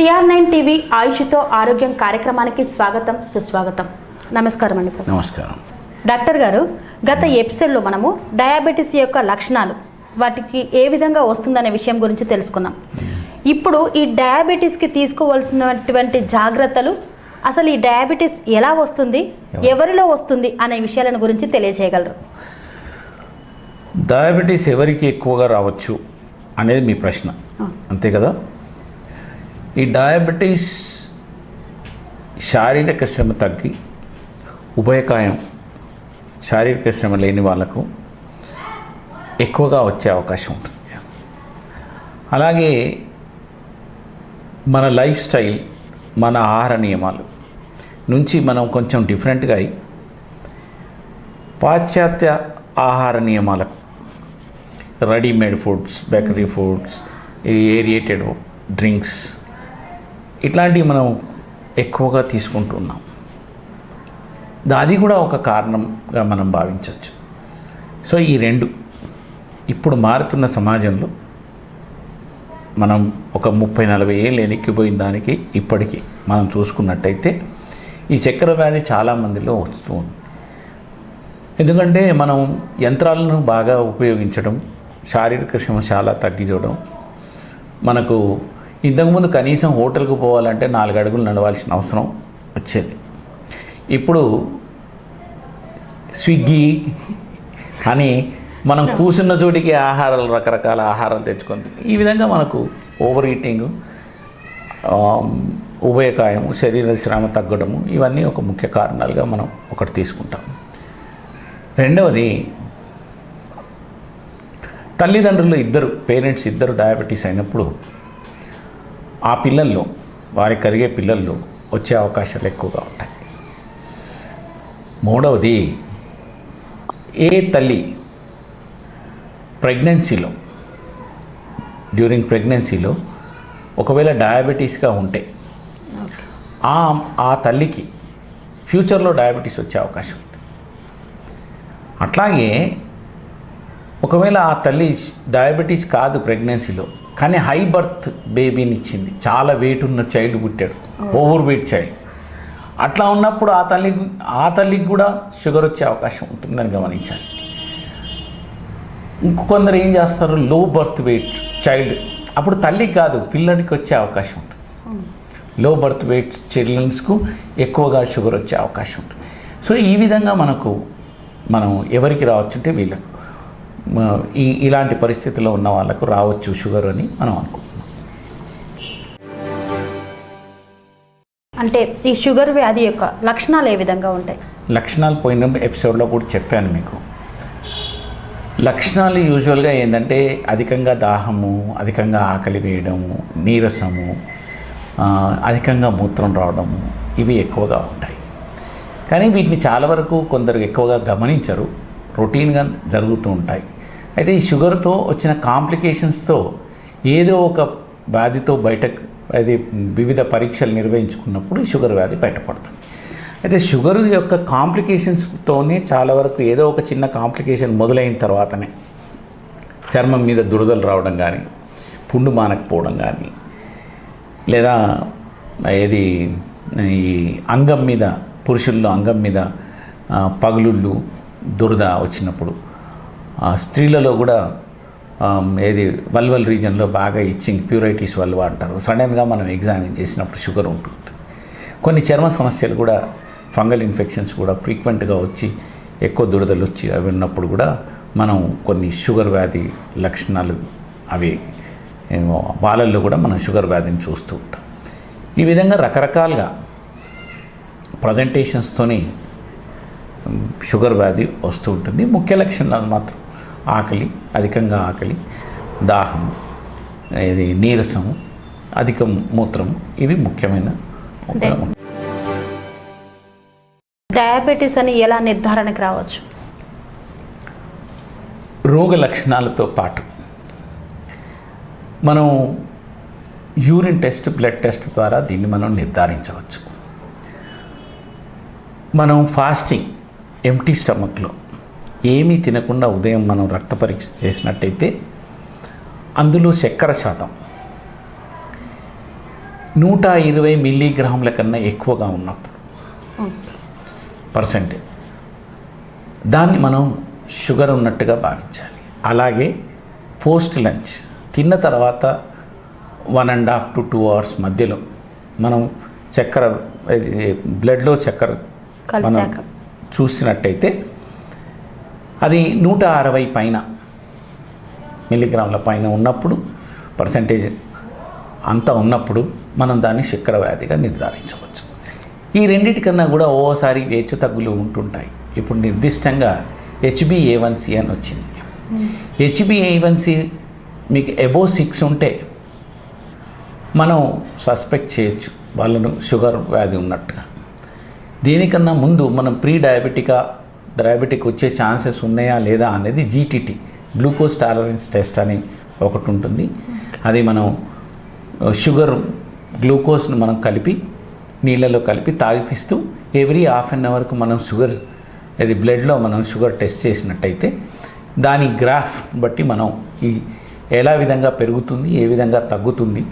TR9 TV ఆయుష్తో ఆరోగ్యం కార్యక్రమానికి స్వాగతం సుస్వాగతం. నమస్కారం అండి. నమస్కారం డాక్టర్ గారు, గత ఎపిసోడ్లో మనము డయాబెటీస్ యొక్క లక్షణాలు వాటికి ఏ విధంగా వస్తుందనే విషయం గురించి తెలుసుకున్నాం. ఇప్పుడు ఈ డయాబెటీస్కి తీసుకోవాల్సినటువంటి జాగ్రత్తలు, అసలు ఈ డయాబెటీస్ ఎలా వస్తుంది, ఎవరిలో వస్తుంది అనే విషయాలను గురించి తెలియజేయగలరు? డయాబెటీస్ ఎవరికి ఎక్కువగా రావచ్చు అనేది మీ ప్రశ్న, అంతే కదా? ఈ డయాబెటీస్ శారీరక శ్రమ తగ్గి ఉభయకాయం శారీరక శ్రమ లేని వాళ్ళకు ఎక్కువగా వచ్చే అవకాశం ఉంటుంది. అలాగే మన లైఫ్ స్టైల్, మన ఆహార నియమాలు నుంచి మనం కొంచెం డిఫరెంట్గా అయి పాశ్చాత్య ఆహార నియమాలకు, readymade foods, bakery foods, aerated drinks ఇట్లాంటివి మనం ఎక్కువగా తీసుకుంటున్నాం. అది కూడా ఒక కారణంగా మనం భావించవచ్చు. సో ఈ రెండు ఇప్పుడు మారుతున్న సమాజంలో మనం ఒక 30-40 ఏళ్ళు ఎనిక్కిపోయిన దానికి ఇప్పటికీ మనం చూసుకున్నట్టయితే ఈ చక్కెర వ్యాధి చాలామందిలో వస్తూ ఉంది. ఎందుకంటే మనం యంత్రాలను బాగా ఉపయోగించడం, శారీరక శ్రమ చాలా తగ్గించడం. మనకు ఇంతకుముందు కనీసం హోటల్కి పోవాలంటే 4 అడుగులు నడవాల్సిన అవసరం వచ్చేది. ఇప్పుడు స్విగ్గీ అని మనం కూర్చున్న చోటికి ఆహారాలు, రకరకాల ఆహారాలు తెచ్చుకొని ఈ విధంగా మనకు ఓవర్ ఈటింగ్, ఉభయకాయము, శరీర శ్రమ తగ్గడము ఇవన్నీ ఒక ముఖ్య కారణాలుగా మనం ఒకటి తీసుకుంటాం. రెండవది, తల్లిదండ్రులు పేరెంట్స్ ఇద్దరు డయాబెటీస్ అయినప్పుడు ఆ పిల్లల్లో, వారి కరిగే పిల్లల్లో వచ్చే అవకాశాలు ఎక్కువగా ఉంటాయి. మూడవది, ఏ తల్లి డ్యూరింగ్ ప్రెగ్నెన్సీలో ఒకవేళ డయాబెటీస్గా ఉంటే ఆ తల్లికి ఫ్యూచర్లో డయాబెటీస్ వచ్చే అవకాశం ఉంది. అట్లాగే ఒకవేళ ఆ తల్లి డయాబెటీస్ కాదు ప్రెగ్నెన్సీలో, కానీ హై బర్త్ బేబీని ఇచ్చింది, చాలా వెయిట్ ఉన్న చైల్డ్ పుట్టాడు, ఓవర్ వెయిట్ చైల్డ్, అట్లా ఉన్నప్పుడు ఆ తల్లికి కూడా షుగర్ వచ్చే అవకాశం ఉంటుందని గమనించాలి. ఇంకొందరు ఏం చేస్తారు, లో బర్త్ వెయిట్ చైల్డ్, అప్పుడు తల్లికి కాదు పిల్లడికి వచ్చే అవకాశం ఉంటుంది. లో బర్త్ వెయిట్ చిల్డ్రన్స్కు ఎక్కువగా షుగర్ వచ్చే అవకాశం ఉంటుంది. సో ఈ విధంగా మనం ఎవరికి రావచ్చు అంటే వీళ్ళకు, ఇలాంటి పరిస్థితుల్లో ఉన్న వాళ్ళకు రావచ్చు షుగర్ అని మనం అనుకుంటున్నాం. అంటే ఈ షుగర్ వ్యాధి యొక్క లక్షణాలు ఏ విధంగా ఉంటాయి? లక్షణాలు పోయిన ఎపిసోడ్లో కూడా చెప్పాను మీకు. లక్షణాలు యూజువల్గా ఏంటంటే అధికంగా దాహము, అధికంగా ఆకలి వేయడము, నీరసము, అధికంగా మూత్రం రావడము, ఇవి ఎక్కువగా ఉంటాయి. కానీ వీటిని చాలా వరకు కొందరు ఎక్కువగా గమనించరు, రొటీన్గా జరుగుతూ ఉంటాయి. అయితే ఈ షుగర్తో వచ్చిన కాంప్లికేషన్స్తో ఏదో ఒక వ్యాధితో అది వివిధ పరీక్షలు నిర్వహించుకున్నప్పుడు ఈ షుగర్ వ్యాధి బయటపడుతుంది. అయితే షుగర్ యొక్క కాంప్లికేషన్స్తోనే చాలా వరకు ఏదో ఒక చిన్న కాంప్లికేషన్ మొదలైన తర్వాతనే చర్మం మీద దురదలు రావడం కానీ, పుండు మానకపోవడం కానీ, లేదా ఈ అంగం మీద, పురుషుల్లో అంగం మీద పగులుళ్ళు, దురద వచ్చినప్పుడు, స్త్రీలలో కూడా వల్వల్ రీజన్లో బాగా ఇచ్చింగ్, ప్యూరైటిస్ వల్వ అంటారు. సడన్గా మనం ఎగ్జామిన్ చేసినప్పుడు షుగర్ ఉంటుంది. కొన్ని చర్మ సమస్యలు కూడా, ఫంగల్ ఇన్ఫెక్షన్స్ కూడా ఫ్రీక్వెంట్గా వచ్చి ఎక్కువ దురదలు వచ్చి అవి ఉన్నప్పుడు కూడా మనం కొన్ని షుగర్ వ్యాధి లక్షణాలు, అవి వాళ్ళల్లో కూడా మనం షుగర్ వ్యాధిని చూస్తూ ఉంటాం. ఈ విధంగా రకరకాలుగా ప్రజెంటేషన్స్తోని షుగర్ వ్యాధి వస్తూ ఉంటుంది. ముఖ్య లక్షణాలు మాత్రం అధికంగా ఆకలి, దాహం, నీరసము, అధిక మూత్రము, ఇవి ముఖ్యమైన. డయాబెటీస్ అని ఎలా నిర్ధారణకు రావచ్చు? రోగ లక్షణాలతో పాటు మనం యూరిన్ టెస్ట్, బ్లడ్ టెస్ట్ ద్వారా దీన్ని మనం నిర్ధారించవచ్చు. మనం ఫాస్టింగ్, ఎంప్టీ స్టమక్లో ఏమీ తినకుండా ఉదయం మనం రక్త పరీక్ష చేసినట్టయితే అందులో చక్కెర శాతం 120 మిల్లీగ్రాముల కన్నా ఎక్కువగా ఉన్నప్పుడు పర్సెంటేజ్ దాన్ని మనం షుగర్ ఉన్నట్టుగా భావించాలి. అలాగే పోస్ట్ లంచ్ తిన్న తర్వాత 1.5 to 2 hours మధ్యలో మనం చక్కెర బ్లడ్లో చక్కెర మనం చూసినట్టయితే అది 160 పైన మిల్లీగ్రాముల పైన ఉన్నప్పుడు పర్సెంటేజ్ అంతా ఉన్నప్పుడు మనం దాన్ని చక్కెర వ్యాధిగా నిర్ధారించవచ్చు. ఈ రెండింటికన్నా కూడా ఓసారి హెచ్చు తగ్గులు ఉంటుంటాయి. ఇప్పుడు నిర్దిష్టంగా HbA1c అని వచ్చింది. HbA1c మీకు అబోవ్ 6 ఉంటే మనం సస్పెక్ట్ చేయొచ్చు వాళ్ళను షుగర్ వ్యాధి ఉన్నట్టుగా. దీనికన్నా ముందు మనం డయాబెటిక్ వచ్చే ఛాన్సెస్ ఉన్నాయా లేదా అనేది GTT, గ్లూకోజ్ టాలరెన్స్ టెస్ట్ అని ఒకటి ఉంటుంది. అది మనం గ్లూకోజ్ను మనం కలిపి నీళ్ళలో కలిపి తాగిపిస్తూ ఎవ్రీ హాఫ్ అన్ అవర్కు మనం బ్లడ్లో మనం షుగర్ టెస్ట్ చేసినట్టయితే దాని గ్రాఫ్ బట్టి మనం ఎలా విధంగా పెరుగుతుంది, ఏ విధంగా తగ్గుతుంది,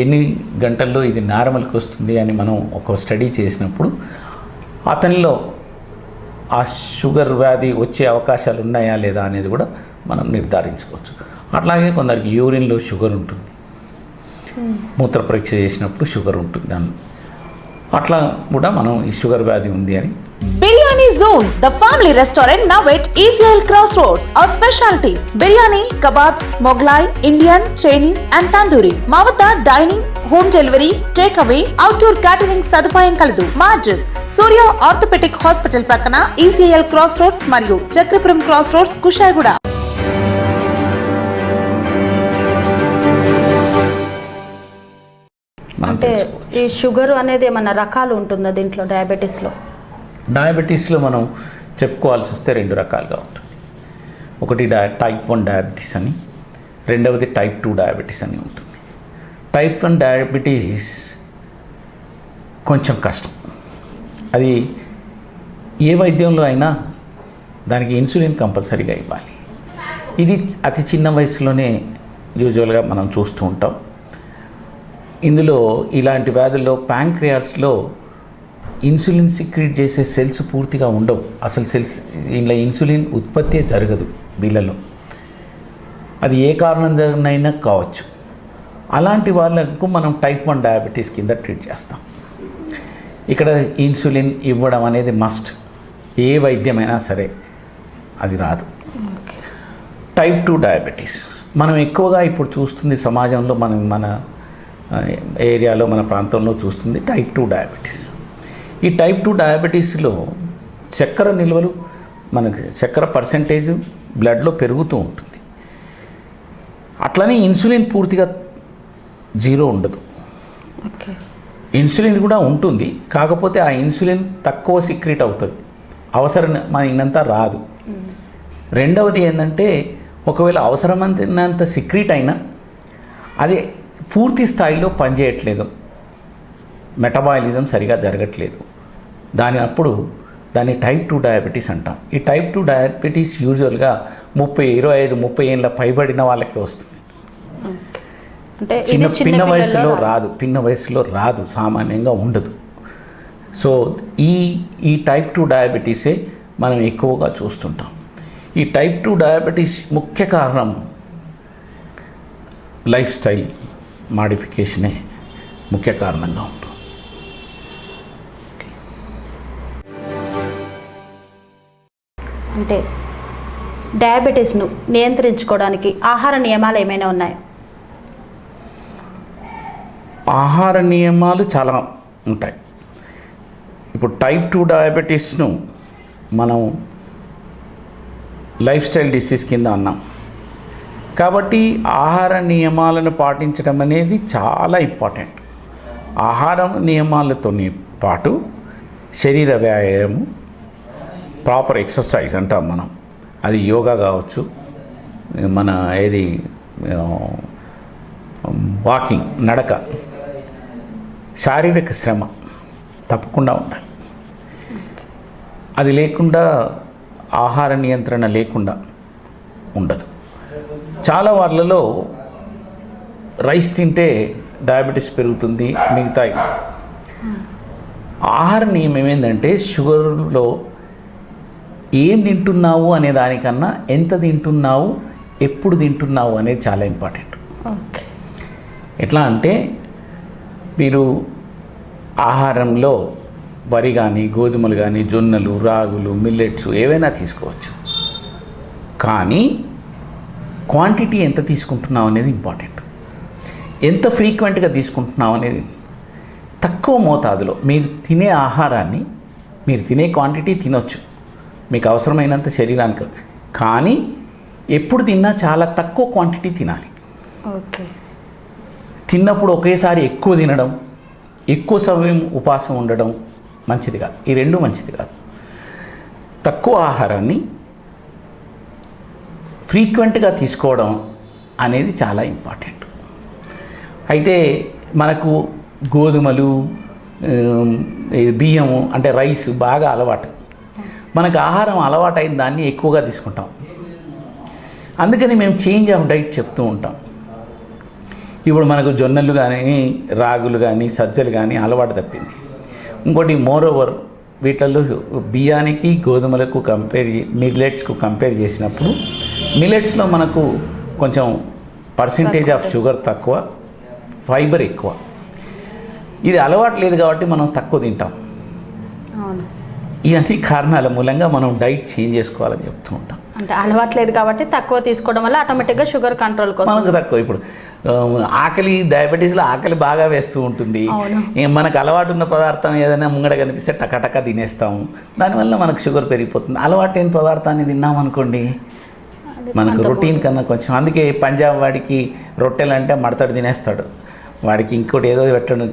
ఎన్ని గంటల్లో ఇది నార్మల్కి వస్తుంది అని మనం ఒక స్టడీ చేసినప్పుడు అతనిలో ఆ షుగర్ వ్యాధి వచ్చే అవకాశాలు ఉన్నాయా లేదా అనేది కూడా మనం నిర్ధారించుకోవచ్చు. అట్లాగే కొందరికి యూరిన్లో షుగర్ ఉంటుంది, మూత్ర పరీక్ష చేసినప్పుడు షుగర్ ఉంటుంది, దాన్ని అట్లా కూడా మనం ఈ షుగర్ వ్యాధి ఉంది అని. Biryani Zone, the family restaurant now at ECL Crossroads. Our specialties: biryani, kebabs, Mughlai, Indian, Chinese and Tandoori. మా వద్ద dining, home delivery, take away, outdoor catering సదుపాయం కలదు. మా అడ్రస్ సూర్య ఆర్థోపెటిక్ హాస్పిటల్ ప్రక్కన ECL Crossroads మరియు చక్రపురం Crossroads, కుషాయిగూడ. అంటే ఈ sugar అనేది ఏమన్నా రకాలు ఉంటుందా దీంట్లో డయాబెటీస్లో మనం చెప్పుకోవాల్సి వస్తే 2 రకాలుగా ఉంటుంది. ఒకటి టైప్ 1 డయాబెటీస్ అని, రెండవది టైప్ 2 డయాబెటీస్ అని ఉంటుంది. టైప్ 1 డయాబెటీస్ కొంచెం కష్టం. అది ఏ వైద్యంలో అయినా దానికి ఇన్సులిన్ కంపల్సరీగా ఇవ్వాలి. ఇది అతి చిన్న వయసులోనే యూజువల్గా మనం చూస్తూ ఉంటాం. ఇందులో ఇలాంటి వ్యాధుల్లో ప్యాంక్రియాస్లో ఇన్సులిన్ సిక్రెట్ చేసే సెల్స్ పూర్తిగా ఉండవు. అసలు ఇలా ఇన్సులిన్ ఉత్పత్తి జరగదు వీళ్ళలో. అది ఏ కారణంగానైనా కావచ్చు. అలాంటి వాళ్ళకు మనం టైప్ 1 డయాబెటీస్ కింద ట్రీట్ చేస్తాం. ఇక్కడ ఇన్సులిన్ ఇవ్వడం అనేది మస్ట్. ఏ వైద్యమైనా సరే అది రాదు. టైప్ 2 డయాబెటీస్ మనం ఎక్కువగా ఇప్పుడు చూస్తుంది సమాజంలో, మన ఏరియాలో, మన ప్రాంతంలో చూస్తుంది టైప్ 2 డయాబెటీస్. ఈ టైప్ 2 డయాబెటీస్లో చక్కెర నిల్వలు, మనకి చక్కెర పర్సెంటేజ్ బ్లడ్లో పెరుగుతూ ఉంటుంది. అట్లనే ఇన్సులిన్ పూర్తిగా 0 ఉండదు. ఇన్సులిన్ కూడా ఉంటుంది, కాకపోతే ఆ ఇన్సులిన్ తక్కువ సిక్రెట్ అవుతుంది, అవసరమైనంత రాదు. రెండవది ఏంటంటే ఒకవేళ అవసరమైనంత సిక్రెట్ అయినా అది పూర్తి స్థాయిలో పనిచేయట్లేదు, మెటబాలిజం సరిగా జరగట్లేదు. దాన్ని టైప్ 2 డయాబెటీస్ అంటాం. ఈ టైప్ 2 డయాబెటీస్ యూజువల్గా 25 ఏళ్ళ పైబడిన వాళ్ళకే వస్తుంది. పిన్న వయసులో రాదు, సామాన్యంగా ఉండదు. సో ఈ టైప్ 2 డయాబెటీసే మనం ఎక్కువగా చూస్తుంటాం. ఈ టైప్ 2 డయాబెటీస్ ముఖ్య కారణం లైఫ్ స్టైల్ మాడిఫికేషనే ముఖ్య కారణంగా ఉంటుంది. అంటే డయాబెటీస్ను నియంత్రించుకోవడానికి ఆహార నియమాలు ఏమైనా ఉన్నాయా? ఆహార నియమాలు చాలా ఉంటాయి. ఇప్పుడు టైప్ 2 డయాబెటీస్ను మనం లైఫ్ స్టైల్ డిసీజ్ కింద అన్నాం కాబట్టి ఆహార నియమాలను పాటించడం అనేది చాలా ఇంపార్టెంట్. ఆహార నియమాలతో పాటు శరీర వ్యాయామం, ప్రాపర్ ఎక్సర్సైజ్ అంటాం మనం, అది యోగా కావచ్చు, మన వాకింగ్, నడక, శారీరక శ్రమ తప్పకుండా ఉండాలి. అది లేకుండా ఆహార నియంత్రణ లేకుండా ఉండదు. చాలా వాళ్ళలో రైస్ తింటే డయాబెటీస్ పెరుగుతుంది, మిగతాయి. ఆహార నియమం ఏంటంటే షుగర్లో ఏం తింటున్నావు అనే దానికన్నా ఎంత తింటున్నావు, ఎప్పుడు తింటున్నావు అనేది చాలా ఇంపార్టెంట్. ఓకే. ఎట్లా అంటే మీరు ఆహారంలో వరి కానీ, గోధుమలు కానీ, జొన్నలు, రాగులు, మిల్లెట్స్ ఏవైనా తీసుకోవచ్చు. కానీ క్వాంటిటీ ఎంత తీసుకుంటున్నావు అనేది ఇంపార్టెంట్. ఎంత ఫ్రీక్వెంట్గా తీసుకుంటున్నావు అనేది. తక్కువ మోతాదులో మీరు తినే ఆహారాన్ని, మీరు తినే క్వాంటిటీ తినొచ్చు మీకు అవసరమైనంత శరీరానికి, కానీ ఎప్పుడు తిన్నా చాలా తక్కువ క్వాంటిటీ తినాలి. ఓకే. తిన్నప్పుడు ఒకేసారి ఎక్కువ తినడం, ఎక్కువ సమయం ఉపవాసం ఉండడం మంచిది కాదు. ఈ రెండు మంచిది కాదు. తక్కువ ఆహారాన్ని ఫ్రీక్వెంట్గా తీసుకోవడం అనేది చాలా ఇంపార్టెంట్. అయితే మనకు గోధుమలు, బియ్యము అంటే రైస్ బాగా అలవాటు. మనకు ఆహారం అలవాటైన దాన్ని ఎక్కువగా తీసుకుంటాం. అందుకని మేము చేంజ్ ఆఫ్ డైట్ చెప్తూ ఉంటాం. ఇప్పుడు మనకు జొన్నలు కానీ, రాగులు కానీ, సజ్జలు కానీ అలవాటు తప్పింది. ఇంకోటి మోరోవర్ వీటిల్లో బియ్యానికి, గోధుమలకు మిల్లెట్స్కు కంపేర్ చేసినప్పుడు మిల్లెట్స్లో మనకు కొంచెం పర్సంటేజ్ ఆఫ్ షుగర్ తక్కువ, ఫైబర్ ఎక్కువ. ఇది అలవాటు లేదు కాబట్టి మనం తక్కువ తింటాం. అవును. ఇవన్నీ కారణాల మూలంగా మనం డైట్ చేంజ్ చేసుకోవాలని చెప్తూ ఉంటాం. అంటే అలవాట్లేదు కాబట్టి తక్కువ తీసుకోవడం వల్ల ఆటోమేటిక్గా షుగర్ కంట్రోల్ కోసం మనకు తక్కువ. ఇప్పుడు ఆకలి, డయాబెటీస్లో ఆకలి బాగా వేస్తూ ఉంటుంది. అవును. మనకు అలవాటు ఉన్న పదార్థం ఏదైనా ముంగడ కనిపిస్తే టకటక తినేస్తాము. దానివల్ల మనకు షుగర్ పెరిగిపోతుంది. అలవాటైన పదార్థాన్ని తిన్నామనుకోండి మనకు రొటీన్ కన్నా కొంచెం. అందుకే పంజాబ్ వాడికి రొట్టెలు అంటే మడతడు తినేస్తాడు. వాడికి ఇంకోటి ఏదో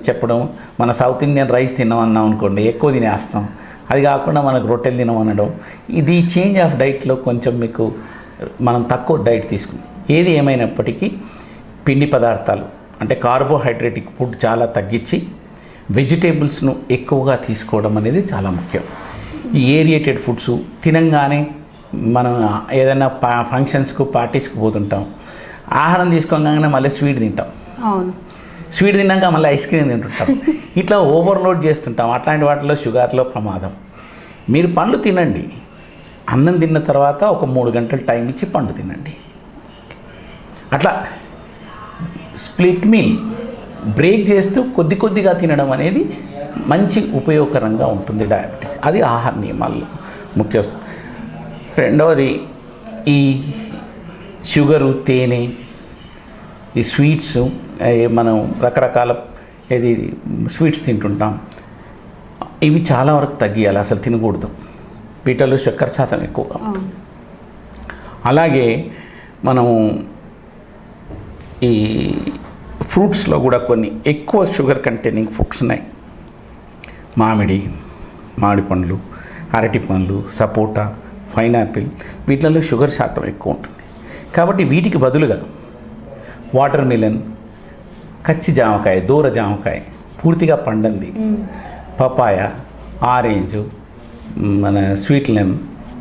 చెప్పడం, మన సౌత్ ఇండియన్ రైస్ తిన్నామన్నాం అనుకోండి ఎక్కువ తినేస్తాం. అది కాకుండా మనకు రొట్టెలు తినమనడం. ఇది చేంజ్ ఆఫ్ డైట్లో కొంచెం మీకు మనం తక్కువ డైట్ తీసుకుంటాం. ఏది ఏమైనప్పటికీ పిండి పదార్థాలు అంటే కార్బోహైడ్రేటిక్ ఫుడ్ చాలా తగ్గించి వెజిటేబుల్స్ను ఎక్కువగా తీసుకోవడం అనేది చాలా ముఖ్యం. ఈ ఏరియేటెడ్ ఫుడ్స్ తినంగానే మనం ఏదైనా ఫంక్షన్స్కు, పార్టీస్కి పోతుంటాం. ఆహారం తీసుకోగానే మళ్ళీ స్వీట్ తింటాం. అవును. స్వీట్ తిన్నాక మళ్ళీ ఐస్ క్రీమ్ తింటుంటాం. ఇట్లా ఓవర్లోడ్ చేస్తుంటాం. అట్లాంటి వాటిలో షుగర్లో ప్రమాదం. మీరు పండు తినండి. అన్నం తిన్న తర్వాత ఒక 3 గంటలు టైం ఇచ్చి పండు తినండి. అట్లా స్ప్లిట్ మీల్ బ్రేక్ చేస్తూ కొద్ది కొద్దిగా తినడం అనేది మంచి ఉపయోగకరంగా ఉంటుంది డయాబెటీస్. అది ఆహార నియమాల్లో ముఖ్య. రెండవది ఈ షుగరు, తేనె, ఈ స్వీట్స్, మనం రకరకాల స్వీట్స్ తింటుంటాం. ఇవి చాలా వరకు తగ్గియాలి, అసలు తినకూడదు. వీటిలో చక్కెర శాతం ఎక్కువగా ఉంటుంది. అలాగే మనం ఈ ఫ్రూట్స్లో కూడా కొన్ని ఎక్కువ షుగర్ కంటైనింగ్ ఫ్రూట్స్ ఉన్నాయి. మామిడి పండ్లు, అరటి పండ్లు, సపోటా, పైనాపిల్, వీటిలలో షుగర్ శాతం ఎక్కువ ఉంటుంది. కాబట్టి వీటికి బదులుగా వాటర్ మిలన్, కచ్చి జామకాయ, దూర జామకాయ, పూర్తిగా పండంది, పపాయ, ఆరెంజ్, మన స్వీట్ లెమన్,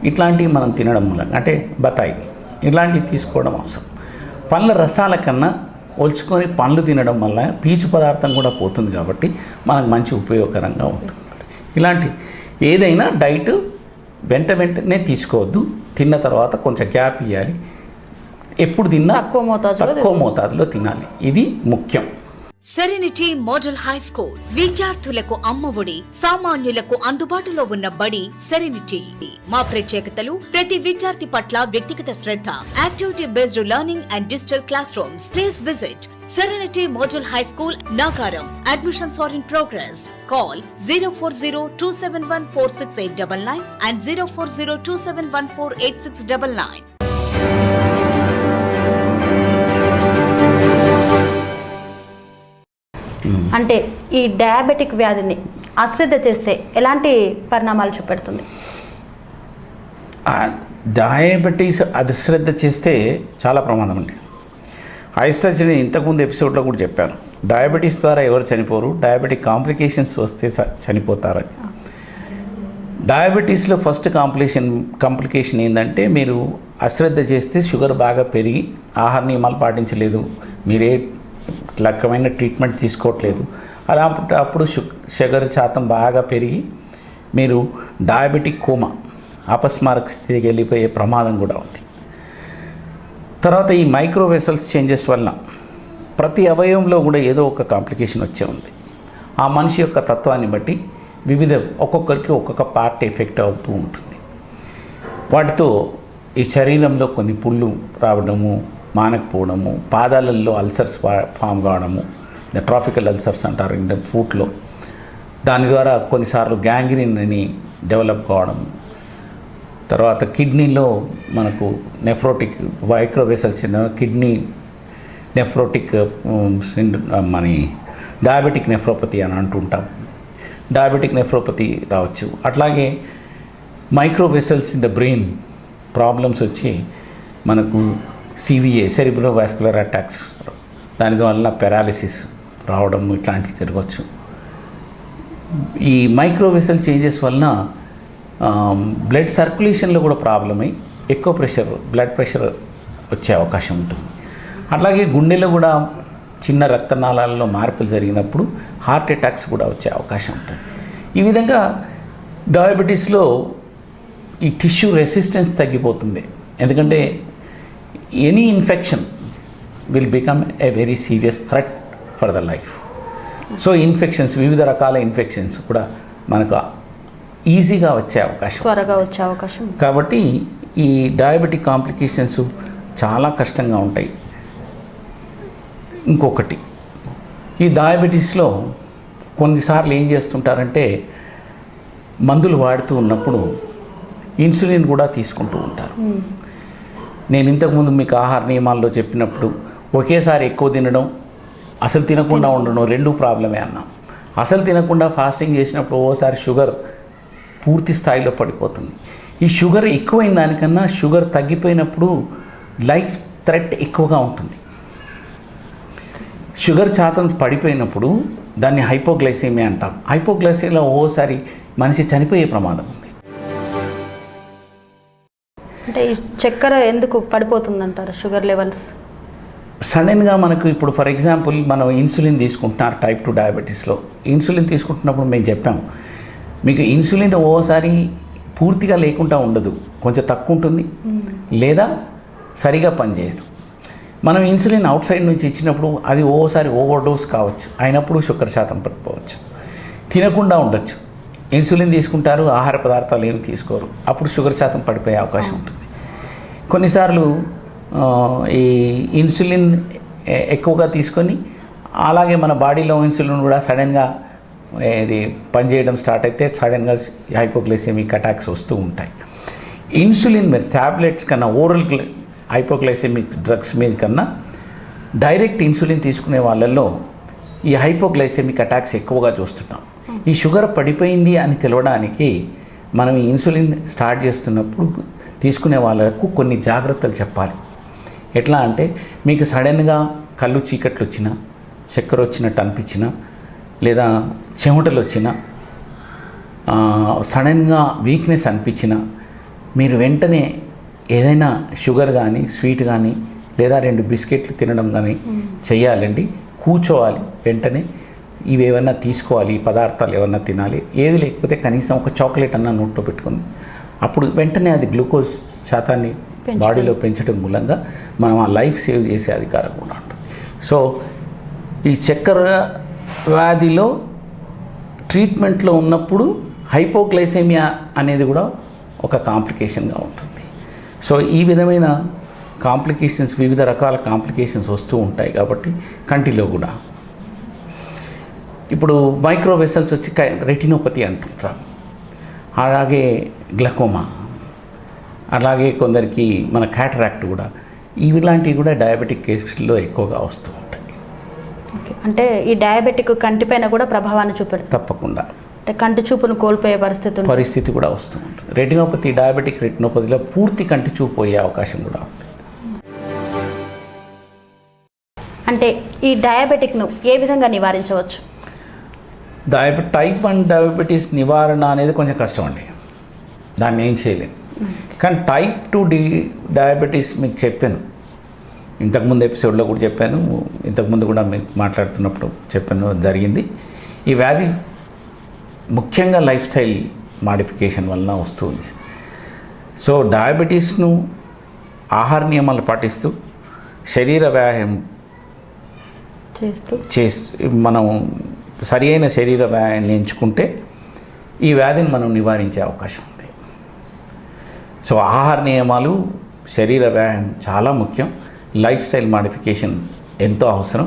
ఇట్లాంటివి మనం తినడం మూలంగా, అంటే బతాయి, ఇలాంటివి తీసుకోవడం అవసరం. పండ్ల రసాల కన్నా ఒలుచుకొని పండ్లు తినడం వల్ల పీచు పదార్థం కూడా పోతుంది కాబట్టి మనకు మంచి ఉపయోగకరంగా ఉంటుంది. ఇలాంటి ఏదైనా డైట్ వెంటనే తీసుకోవద్దు. తిన్న తర్వాత కొంచెం గ్యాప్ ఇవ్వాలి. ఎప్పుడు తిన్నా తక్కువ మోతాదులో తినాలి. ఇది ముఖ్యం. సెరెనిటీ మోడల్ హై స్కూల్ విద్యార్థులకు అమ్మఒడి, సామాన్యులకు అందుబాటులో ఉన్న బడి సెరెనిటీ. మా ప్రత్యేకతలు ప్రతి విద్యార్థి పట్ల వ్యక్తిగత శ్రద్ధ, activity based learning and digital classrooms. Please visit Serenity Model High School, Nagaram. Admissions are in progress. Call 040-271-46899 and 040-271-48699. అంటే ఈ డయాబెటిక్ వ్యాధిని అశ్రద్ధ చేస్తే ఎలాంటి పరిణామాలు చూపెడుతుంది? డయాబెటీస్ అశ్రద్ధ చేస్తే చాలా ప్రమాదం అండి. ఐసర్జరీ ఇంతకుముందు ఎపిసోడ్లో కూడా చెప్పాను. డయాబెటీస్ ద్వారా ఎవరు చనిపోరు, డయాబెటిక్ కాంప్లికేషన్స్ వస్తే చనిపోతారని. డయాబెటీస్లో ఫస్ట్ కాంప్లికేషన్ ఏంటంటే మీరు అశ్రద్ధ చేస్తే షుగర్ బాగా పెరిగి ఆహార నియమాలు పాటించలేదు, మీరే రకమైన ట్రీట్మెంట్ తీసుకోవట్లేదు. అలా అప్పుడు షుగర్ శాతం బాగా పెరిగి మీరు డయాబెటిక్ కోమా అపస్మారక స్థితికి వెళ్ళిపోయే ప్రమాదం కూడా ఉంది. తర్వాత ఈ మైక్రో వెసల్స్ చేంజెస్ వలన ప్రతి అవయవంలో కూడా ఏదో ఒక కాంప్లికేషన్ వచ్చే ఉంది. ఆ మనిషి యొక్క తత్వాన్ని బట్టి ఒక్కొక్కరికి ఒక్కొక్క పార్ట్ ఎఫెక్ట్ అవుతూ ఉంటుంది. వాటితో ఈ శరీరంలో కొన్ని పుళ్ళు రావడము, మానకపోవడము, పాదాలలో అల్సర్స్ ఫామ్ కావడము, ట్రాఫికల్ అల్సర్స్ అంటారు ఇండియన్ ఫుట్లో. దాని ద్వారా కొన్నిసార్లు గ్యాంగ్రీన్ అని డెవలప్ కావడం. తర్వాత కిడ్నీలో మనకు నెఫ్రోటిక్ మైక్రోవెసల్స్ కిడ్నీ నెఫ్రోటిక్ మన డయాబెటిక్ నెఫ్రోపతి అని అంటుంటాం. డయాబెటిక్ నెఫ్రోపతి రావచ్చు. అట్లాగే మైక్రోవెసల్స్ ఇన్ ద బ్రెయిన్ ప్రాబ్లమ్స్ వచ్చి మనకు సివిఏ సెరిబ్రో వాస్కులర్ అటాక్స్, దానివల్ల పెరాలిసిస్ రావడం ఇట్లాంటివి జరగవచ్చు. ఈ మైక్రోవెసల్ చేంజెస్ వలన బ్లడ్ సర్క్యులేషన్లో కూడా ప్రాబ్లం అయ్యి ఎక్కువ బ్లడ్ ప్రెషర్ వచ్చే అవకాశం ఉంటుంది. అట్లాగే గుండెలో కూడా చిన్న రక్తనాళాలలో మార్పులు జరిగినప్పుడు హార్ట్ అటాక్స్ కూడా వచ్చే అవకాశం ఉంటుంది. ఈ విధంగా డయాబెటీస్లో ఈ టిష్యూ రెసిస్టెన్స్ తగ్గిపోతుంది. ఎందుకంటే any infection will become a very serious threat for the life. So infections, వివిధ రకాల ఇన్ఫెక్షన్స్ కూడా మనకు ఈజీగా వచ్చే అవకాశం, త్వరగా వచ్చే అవకాశం. కాబట్టి ఈ డయాబెటిక్ కాంప్లికేషన్స్ చాలా కష్టంగా ఉంటాయి. ఇంకొకటి, ఈ డయాబెటీస్లో కొన్నిసార్లు ఏం చేస్తుంటారంటే మందులు వాడుతూ ఉన్నప్పుడు ఇన్సులిన్ కూడా తీసుకుంటూ ఉంటారు. నేను ఇంతకుముందు మీకు ఆహార నియమాల్లో చెప్పినప్పుడు ఒకేసారి ఎక్కువ తినడం, అసలు తినకుండా ఉండడం రెండూ ప్రాబ్లమే అన్నాం. అసలు తినకుండా ఫాస్టింగ్ చేసినప్పుడు ఓసారి షుగర్ పూర్తి స్థాయిలో పడిపోతుంది. ఈ షుగర్ ఎక్కువైన దానికన్నా షుగర్ తగ్గిపోయినప్పుడు లైఫ్ థ్రెట్ ఎక్కువగా ఉంటుంది. షుగర్ శాతం పడిపోయినప్పుడు దాన్ని హైపోగ్లైసెమియా అంటాం. హైపోగ్లైసెమియాలో ఓసారి మనిషి చనిపోయే ప్రమాదం ఉంది. అంటే ఈ చక్కెర ఎందుకు పడిపోతుందంటారు షుగర్ లెవెల్స్? సడన్గా మనకు ఇప్పుడు ఫర్ ఎగ్జాంపుల్ మనం ఇన్సులిన్ తీసుకుంటున్నారు టైప్ 2 డయాబెటీస్లో. ఇన్సులిన్ తీసుకుంటున్నప్పుడు మేము చెప్పాము, మీకు ఇన్సులిన్ ఓసారి పూర్తిగా లేకుండా ఉండదు, కొంచెం తక్కువ ఉంటుంది లేదా సరిగా పనిచేయదు. మనం ఇన్సులిన్ అవుట్ సైడ్ నుంచి ఇచ్చినప్పుడు అది ఓసారి ఓవర్ డోస్ కావచ్చు, అయినప్పుడు షుగర్ శాతం పడిపోవచ్చు. తినకుండా ఉండొచ్చు, ఇన్సులిన్ తీసుకుంటారు, ఆహార పదార్థాలు ఏమి తీసుకోరు, అప్పుడు షుగర్ శాతం పడిపోయే అవకాశం ఉంటుంది. కొన్నిసార్లు ఈ ఇన్సులిన్ ఎక్కువగా తీసుకొని అలాగే మన బాడీలో ఇన్సులిన్ కూడా సడన్గా ఇది పనిచేయడం స్టార్ట్ అయితే సడన్గా హైపోగ్లైసెమిక్ అటాక్స్ వస్తూ ఉంటాయి. ఇన్సులిన్ మీద ట్యాబ్లెట్స్ కన్నా, ఓరల్ హైపోగ్లైసెమిక్ డ్రగ్స్ మీద కన్నా డైరెక్ట్ ఇన్సులిన్ తీసుకునే వాళ్ళల్లో ఈ హైపోగ్లైసెమిక్ అటాక్స్ ఎక్కువగా చూస్తున్నాం. ఈ షుగర్ పడిపోయింది అని తెలవడానికి మనం ఈ ఇన్సులిన్ స్టార్ట్ చేస్తున్నప్పుడు తీసుకునే వాళ్ళకు కొన్ని జాగ్రత్తలు చెప్పాలి. ఎట్లా అంటే మీకు సడన్గా కళ్ళు చీకట్లు వచ్చినా, చక్కెర వచ్చినట్టు అనిపించినా, లేదా చెమటలు వచ్చినా, సడన్గా వీక్నెస్ అనిపించినా మీరు వెంటనే ఏదైనా షుగర్ కానీ స్వీట్ కానీ లేదా 2 బిస్కెట్లు తినడం కానీ చెయ్యాలండి. కూర్చోవాలి, వెంటనే ఇవి ఏమన్నా తీసుకోవాలి, ఈ పదార్థాలు ఏమన్నా తినాలి. ఏది లేకపోతే కనీసం ఒక చాక్లెట్ అన్న నోట్లో పెట్టుకుంది, అప్పుడు వెంటనే అది గ్లూకోజ్ శాతాన్ని బాడీలో పెంచడం మూలంగా మనం ఆ లైఫ్ సేవ్ చేసే అధికారం కూడా ఉంటుంది. సో ఈ చక్కెర వ్యాధిలో ట్రీట్మెంట్లో ఉన్నప్పుడు హైపోగ్లైసెమియా అనేది కూడా ఒక కాంప్లికేషన్గా ఉంటుంది. సో ఈ విధమైన కాంప్లికేషన్స్, వివిధ రకాల కాంప్లికేషన్స్ వస్తూ ఉంటాయి. కాబట్టి కంటిలో కూడా ఇప్పుడు మైక్రో వెసల్స్ వచ్చి రెటినోపతి అంటుంటారు, అలాగే గ్లకోమా, అలాగే కొందరికి మన క్యాటరాక్ట్ కూడా, ఇలాంటివి కూడా డయాబెటిక్ కేసుల్లో ఎక్కువగా వస్తూ ఉంటాయి. ఓకే, అంటే ఈ డయాబెటిక్ కంటిపైన కూడా ప్రభావాన్ని చూపెడుతుంది. తప్పకుండా అంటే కంటి చూపును కోల్పోయే పరిస్థితి కూడా వస్తూ ఉంటుంది. రెటినోపతి, డయాబెటిక్ రెటినోపతిలో పూర్తి కంటి చూపు పోయే అవకాశం కూడా ఉంది. అంటే ఈ డయాబెటిక్ను ఏ విధంగా నివారించవచ్చు? టైప్ 1 డయాబెటీస్ నివారణ అనేది కొంచెం కష్టం అండి, దాన్ని ఏం చేయలేము. కానీ టైప్ 2 డయాబెటీస్ మీకు చెప్పాను, ఇంతకుముందు ఎపిసోడ్లో కూడా చెప్పాను, ఇంతకుముందు కూడా మీకు మాట్లాడుతున్నప్పుడు చెప్పాను జరిగింది. ఈ వ్యాధి ముఖ్యంగా లైఫ్ స్టైల్ మాడిఫికేషన్ వలన వస్తుంది. సో డయాబెటీస్ను ఆహార నియమాలు పాటిస్తూ శరీర వ్యాయామం మనం సరి అయిన శరీర వ్యాయామాన్ని ఎంచుకుంటే ఈ వ్యాధిని మనం నివారించే అవకాశం ఉంది. సో ఆహార నియమాలు, శరీర వ్యాయామం చాలా ముఖ్యం. లైఫ్ స్టైల్ మాడిఫికేషన్ ఎంతో అవసరం.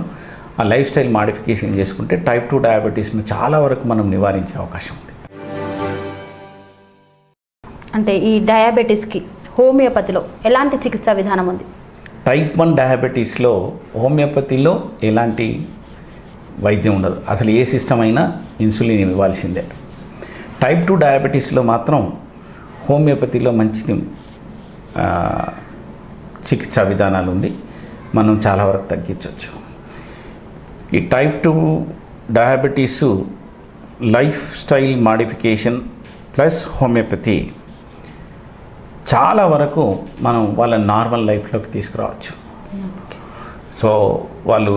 ఆ లైఫ్ స్టైల్ మాడిఫికేషన్ చేసుకుంటే టైప్ 2 డయాబెటీస్ను చాలా వరకు మనం నివారించే అవకాశం ఉంది. అంటే ఈ డయాబెటీస్కి హోమియోపతిలో ఎలాంటి చికిత్సా విధానం ఉంది? టైప్ 1 డయాబెటీస్లో హోమియోపతిలో ఎలాంటి వైద్యం ఉండదు. అసలు ఏ సిస్టమ్ అయినా ఇన్సులిన్ ఇవ్వాల్సిందే. టైప్ 2 డయాబెటీస్లో మాత్రం హోమియోపతిలో మంచి చికిత్సా విధానాలు ఉంది. మనం చాలా వరకు తగ్గించవచ్చు. ఈ type 2 diabetes life style modification plus homeopathy చాలా వరకు మనం వాళ్ళ నార్మల్ లైఫ్లోకి తీసుకురావచ్చు. సో వాళ్ళు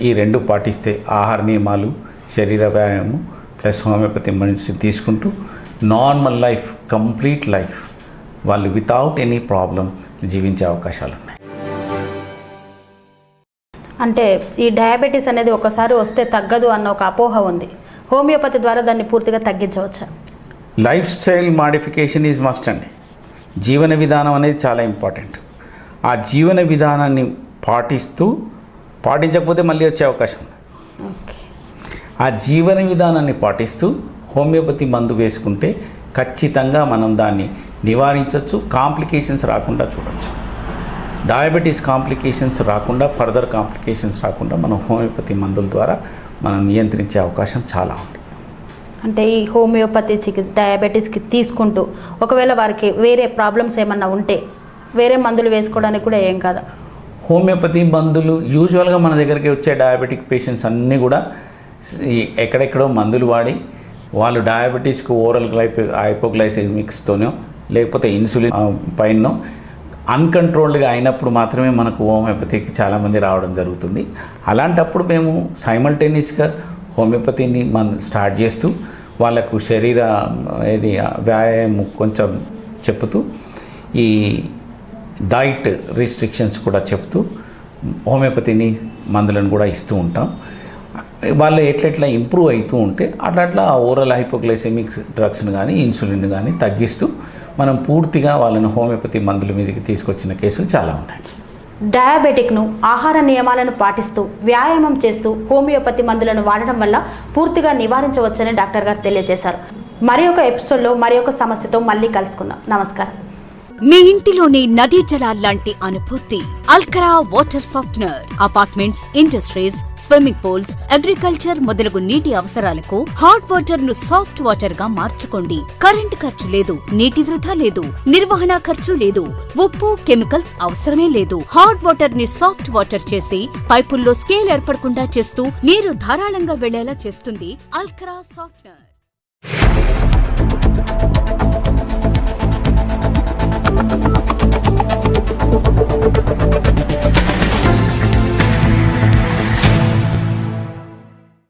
ఈ రెండు పాటిస్తే ఆహార నియమాలు, శరీర వ్యాయామం ప్లస్ హోమియోపతి మనిషి తీసుకుంటూ నార్మల్ లైఫ్, కంప్లీట్ లైఫ్ వాళ్ళు వితౌట్ ఎనీ ప్రాబ్లం జీవించే అవకాశాలు ఉన్నాయి. అంటే ఈ డయాబెటీస్ అనేది ఒకసారి వస్తే తగ్గదు అన్న ఒక అపోహ ఉంది. హోమియోపతి ద్వారా దాన్ని పూర్తిగా తగ్గించవచ్చా? Lifestyle modification is must అండి. జీవన విధానం అనేది చాలా ఇంపార్టెంట్. ఆ జీవన విధానాన్ని పాటించకపోతే మళ్ళీ వచ్చే అవకాశం ఉంది. ఆ జీవన విధానాన్ని పాటిస్తూ హోమియోపతి మందు వేసుకుంటే ఖచ్చితంగా మనం దాన్ని నివారించవచ్చు. కాంప్లికేషన్స్ రాకుండా చూడవచ్చు. డయాబెటీస్ కాంప్లికేషన్స్ రాకుండా, ఫర్దర్ కాంప్లికేషన్స్ రాకుండా మనం హోమియోపతి మందుల ద్వారా మనం నియంత్రించే అవకాశం చాలా ఉంది. అంటే ఈ హోమియోపతి చికిత్స డయాబెటీస్కి తీసుకుంటూ ఒకవేళ వారికి వేరే ప్రాబ్లమ్స్ ఏమన్నా ఉంటే వేరే మందులు వేసుకోవడానికి కూడా ఏం కాదా? హోమియోపతి మందులు యూజువల్గా మన దగ్గరికి వచ్చే డయాబెటిక్ పేషెంట్స్ అన్నీ కూడా ఎక్కడెక్కడో మందులు వాడి వాళ్ళు డయాబెటీస్కి ఓరల్ హైపోగ్లైసెమిక్స్తోనో లేకపోతే ఇన్సులిన్ పైన అన్కంట్రోల్డ్గా అయినప్పుడు మాత్రమే మనకు హోమియోపతికి చాలామంది రావడం జరుగుతుంది. అలాంటప్పుడు మేము సైమల్టేనియస్గా హోమియోపతిని స్టార్ట్ చేస్తూ వాళ్ళకు శరీర వ్యాయామం కొంచెం చెప్తూ ఈ డైట్ రిస్ట్రిక్షన్స్ కూడా చెప్తూ హోమియోపతిని మందులను కూడా ఇస్తూ ఉంటాం. వాళ్ళు ఎట్లెట్లా ఇంప్రూవ్ అవుతూ ఉంటే అట్లా ఓరల్ హైపోగ్లైసెమిక్ డ్రగ్స్ని కానీ ఇన్సులిన్ కానీ తగ్గిస్తూ మనం పూర్తిగా వాళ్ళని హోమియోపతి మందుల మీదకి తీసుకొచ్చిన కేసులు చాలా ఉన్నాయి. డయాబెటిక్ను ఆహార నియమాలను పాటిస్తూ వ్యాయామం చేస్తూ హోమియోపతి మందులను వాడడం వల్ల పూర్తిగా నివారించవచ్చని డాక్టర్ గారు తెలియజేశారు. మరి ఒక ఎపిసోడ్లో మరి ఒక సమస్యతో మళ్ళీ కలుసుకుందాం. నమస్కారం. మీ ఇంటిలోని నదీ జలాల్లాంటి అనుభూతి అల్కరా water softener. Apartments, industries, swimming pools, agriculture మొదలగు నీటి అవసరాలకు హాట్ వాటర్ ను సాఫ్ట్ వాటర్ గా మార్చుకోండి. కరెంట్ ఖర్చు లేదు, నీటి వృధా లేదు, నిర్వహణ ఖర్చు లేదు, ఉప్పు, కెమికల్స్ అవసరమే లేదు. హాట్ వాటర్ ని సాఫ్ట్ వాటర్ చేసి పైపుల్లో స్కేల్ ఏర్పడకుండా చేస్తూ నీరు ధారాళంగా వెళ్లేలా చేస్తుంది అల్కరా సాఫ్ట్నర్.